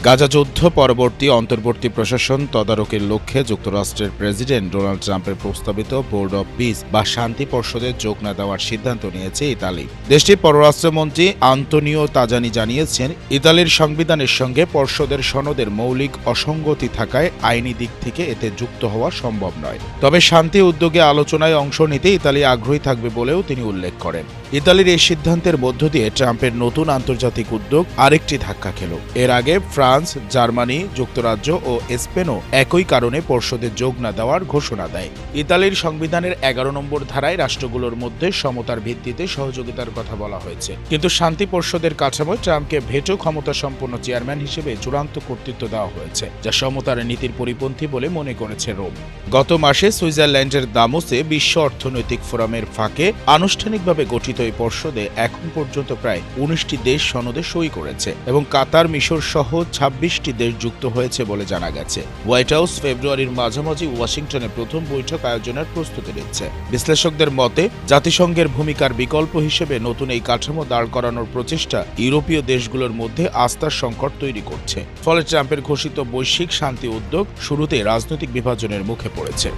গাজা যুদ্ধ পরবর্তী অন্তর্বর্তী প্রশাসন তদারকির লক্ষ্যে যুক্তরাষ্ট্রের প্রেসিডেন্ট ডোনাল্ড ট্রাম্পের প্রস্তাবিত বোর্ড অব পিস বা শান্তি পর্ষদে যোগ না দেওয়ার সিদ্ধান্ত নিয়েছে ইতালি। দেশটির পররাষ্ট্রমন্ত্রী আন্তোনিও তাজানি জানিয়েছেন, ইতালির সংবিধানের সঙ্গে পর্ষদের সনদের মৌলিক অসঙ্গতি থাকায় আইনি দিক থেকে এতে যুক্ত হওয়া সম্ভব নয়। তবে শান্তি উদ্যোগে আলোচনায় অংশ নিতে ইতালি আগ্রহী থাকবে বলেও তিনি উল্লেখ করেন। ইতালির এই সিদ্ধান্তের মধ্য দিয়ে ট্রাম্পের নতুন আন্তর্জাতিক উদ্যোগ আরেকটি ধাক্কা খেল। এর আগে ফ্রান্স, জার্মানি, যুক্তরাজ্য ও স্পেনও একই কারণে পর্ষদে যোগ না দেওয়ার ঘোষণা দেয়। ইতালির সংবিধানের 11 নম্বর ধারায় রাষ্ট্রগুলোর মধ্যে সমতার ভিত্তিতে সহযোগিতার কথা বলা হয়েছে, কিন্তু শান্তি পর্ষদের কাঠামোয় ট্রাম্পকে ভেটো ক্ষমতা সম্পন্ন চেয়ারম্যান হিসেবে চূড়ান্ত কর্তৃত্ব দেওয়া হয়েছে, যা সমতার নীতির পরিপন্থী বলে মনে করেছে রোম। গত মাসে সুইজারল্যান্ডের দামোসে বিশ্ব অর্থনৈতিক ফোরামের ফাঁকে আনুষ্ঠানিকভাবে গঠিত এই পর্ষদে এখন পর্যন্ত প্রায় 19টি দেশ সনদে সই করেছে এবং কাতার, মিশর সহ 26টি দেশ যুক্ত হয়েছে বলে জানা গেছে। হোয়াইট হাউস ফেব্রুয়ারির মাঝামাঝি ওয়াশিংটনে প্রথম বৈঠক আয়োজনের প্রস্তুতি নিচ্ছে। বিশ্লেষকদের মতে, জাতিসংঘের ভূমিকার বিকল্প হিসেবে নতুন এই কাঠামো দাঁড় করানোর প্রচেষ্টা ইউরোপীয় দেশগুলোর মধ্যে আস্থার সংকট তৈরি করছে। ফলে ট্রাম্পের ঘোষিত বৈশ্বিক শান্তি উদ্যোগ শুরুতে রাজনৈতিক বিভাজনের মুখে পড়েছে।